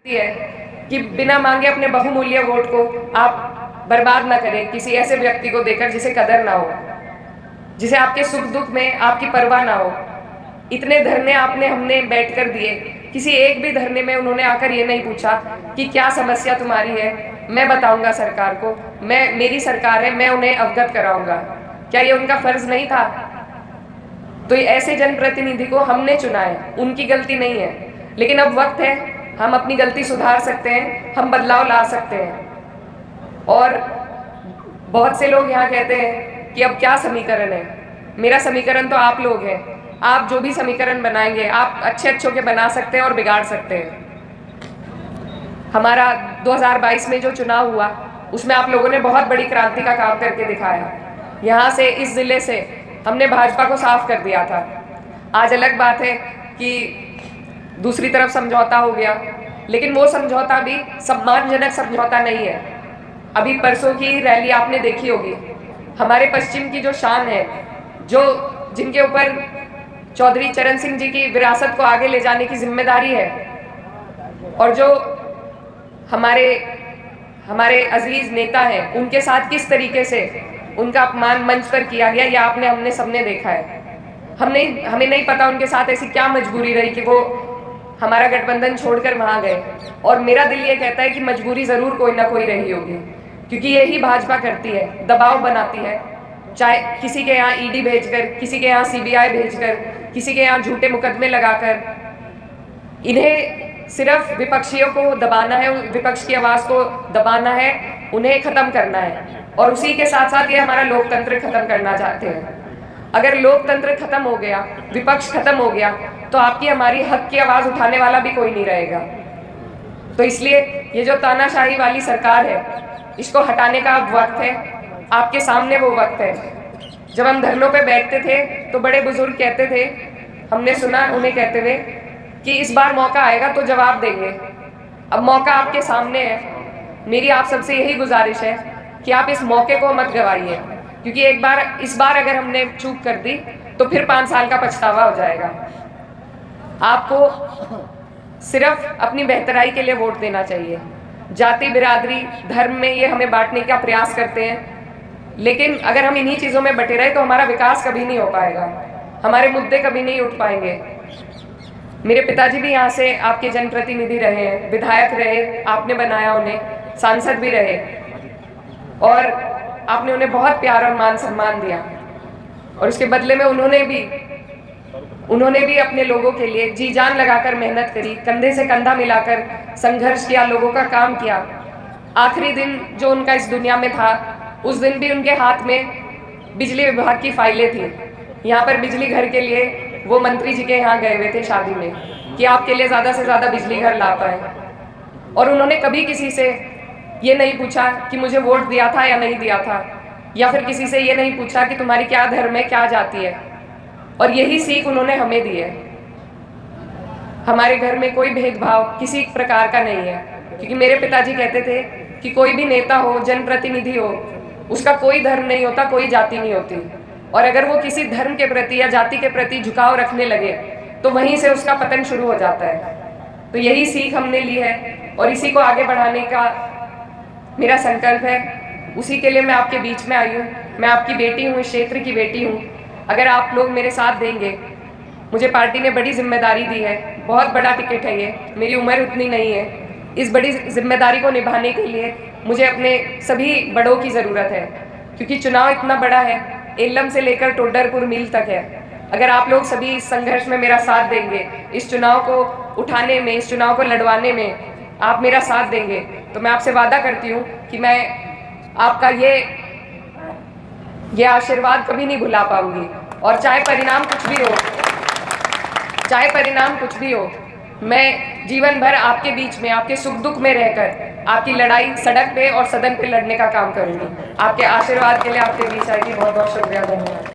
है कि बिना मांगे अपने बहुमूल्य वोट को आप बर्बाद ना करें किसी ऐसे व्यक्ति को देकर जिसे कदर ना हो, जिसे आपके सुख दुख में आपकी परवाह ना हो। इतने धरने हमने बैठकर दिए, किसी एक भी धरने में उन्होंने आकर ये नहीं पूछा कि क्या समस्या तुम्हारी है, मैं बताऊंगा सरकार को, मेरी सरकार है, मैं उन्हें अवगत कराऊंगा। क्या ये उनका फर्ज नहीं था? तो ऐसे जनप्रतिनिधि को हमने चुना है, उनकी गलती नहीं है। लेकिन अब वक्त है, हम अपनी गलती सुधार सकते हैं, हम बदलाव ला सकते हैं। और बहुत से लोग यहाँ कहते हैं कि अब क्या समीकरण है। मेरा समीकरण तो आप लोग हैं। आप जो भी समीकरण बनाएंगे आप अच्छों के बना सकते हैं और बिगाड़ सकते हैं। हमारा 2022 में जो चुनाव हुआ उसमें आप लोगों ने बहुत बड़ी क्रांति का काम करके दिखाया। यहाँ से, इस जिले से हमने भाजपा को साफ कर दिया था। आज अलग बात है कि दूसरी तरफ समझौता हो गया, लेकिन वो समझौता भी सम्मानजनक समझौता नहीं है। अभी परसों की रैली आपने देखी होगी। हमारे पश्चिम की जो शान है, जिनके ऊपर चौधरी चरण सिंह जी की विरासत को आगे ले जाने की जिम्मेदारी है, और जो हमारे अजीज नेता हैं, उनके साथ किस तरीके से उनका अपमान मंच पर किया गया, ये हमने सबने देखा है। हमें नहीं पता उनके साथ ऐसी क्या मजबूरी रही कि वो हमारा गठबंधन छोड़कर वहां गए। और मेरा दिल ये कहता है कि मजबूरी जरूर कोई ना कोई रही होगी, क्योंकि यही भाजपा करती है, दबाव बनाती है। चाहे किसी के यहाँ ईडी भेजकर, किसी के यहाँ सीबीआई भेजकर, किसी के यहाँ झूठे मुकदमे लगाकर, इन्हें सिर्फ विपक्षियों को दबाना है, विपक्ष की आवाज को दबाना है, उन्हें खत्म करना है। और उसी के साथ साथ ये हमारा लोकतंत्र खत्म करना चाहते हैं। अगर लोकतंत्र खत्म हो गया, विपक्ष खत्म हो गया, तो आपकी हमारी हक की आवाज उठाने वाला भी कोई नहीं रहेगा। तो इसलिए ये जो तानाशाही वाली सरकार है, इसको हटाने का अब वक्त है। आपके सामने वो वक्त है। जब हम धरनों पे बैठते थे तो बड़े बुजुर्ग कहते थे, हमने सुना उन्हें कहते हुए कि इस बार मौका आएगा तो जवाब देंगे। अब मौका आपके सामने है। मेरी आप सबसे यही गुजारिश है कि आप इस मौके को मत गवाइए, क्योंकि इस बार अगर हमने चूक कर दी तो फिर 5 साल का पछतावा हो जाएगा। आपको सिर्फ अपनी बेहतराई के लिए वोट देना चाहिए। जाति, बिरादरी, धर्म में ये हमें बांटने का प्रयास करते हैं, लेकिन अगर हम इन्हीं चीज़ों में बटे रहे तो हमारा विकास कभी नहीं हो पाएगा, हमारे मुद्दे कभी नहीं उठ पाएंगे। मेरे पिताजी भी यहाँ से आपके जनप्रतिनिधि रहे हैं, विधायक रहे, आपने बनाया उन्हें, सांसद भी रहे, और आपने उन्हें बहुत प्यार और मान सम्मान दिया। और उसके बदले में उन्होंने भी अपने लोगों के लिए जी जान लगाकर मेहनत करी, कंधे से कंधा मिलाकर संघर्ष किया, लोगों का काम किया। आखिरी दिन जो उनका इस दुनिया में था, उस दिन भी उनके हाथ में बिजली विभाग की फाइलें थी। यहाँ पर बिजली घर के लिए वो मंत्री जी के यहाँ गए हुए थे शादी में कि आपके लिए ज़्यादा से ज़्यादा बिजली घर ला पाए। और उन्होंने कभी किसी से ये नहीं पूछा कि मुझे वोट दिया था या नहीं दिया था, या फिर किसी से ये नहीं पूछा कि तुम्हारी क्या धर्म है, क्या जाति है। और यही सीख उन्होंने हमें दी है। हमारे घर में कोई भेदभाव किसी प्रकार का नहीं है, क्योंकि मेरे पिताजी कहते थे कि कोई भी नेता हो, जनप्रतिनिधि हो, उसका कोई धर्म नहीं होता, कोई जाति नहीं होती। और अगर वो किसी धर्म के प्रति या जाति के प्रति झुकाव रखने लगे तो वहीं से उसका पतन शुरू हो जाता है। तो यही सीख हमने ली है और इसी को आगे बढ़ाने का मेरा संकल्प है। उसी के लिए मैं आपके बीच में आई हूँ। मैं आपकी बेटी हूँ, इस क्षेत्र की बेटी हूँ। अगर आप लोग मेरे साथ देंगे, मुझे पार्टी ने बड़ी जिम्मेदारी दी है, बहुत बड़ा टिकट है ये, मेरी उम्र उतनी नहीं है। इस बड़ी जिम्मेदारी को निभाने के लिए मुझे अपने सभी बड़ों की ज़रूरत है, क्योंकि चुनाव इतना बड़ा है, एलम से लेकर टोडरपुर मील तक है। अगर आप लोग सभी इस संघर्ष में मेरा साथ देंगे, इस चुनाव को उठाने में, इस चुनाव को लड़वाने में आप मेरा साथ देंगे, तो मैं आपसे वादा करती हूँ कि मैं आपका ये आशीर्वाद कभी नहीं भुला पाऊंगी। और चाहे परिणाम कुछ भी हो, मैं जीवन भर आपके बीच में, आपके सुख दुख में रहकर आपकी लड़ाई सड़क पे और सदन पे लड़ने का काम करूंगी। आपके आशीर्वाद के लिए आपके बीच आई थी। बहुत बहुत शुक्रिया, धन्यवाद।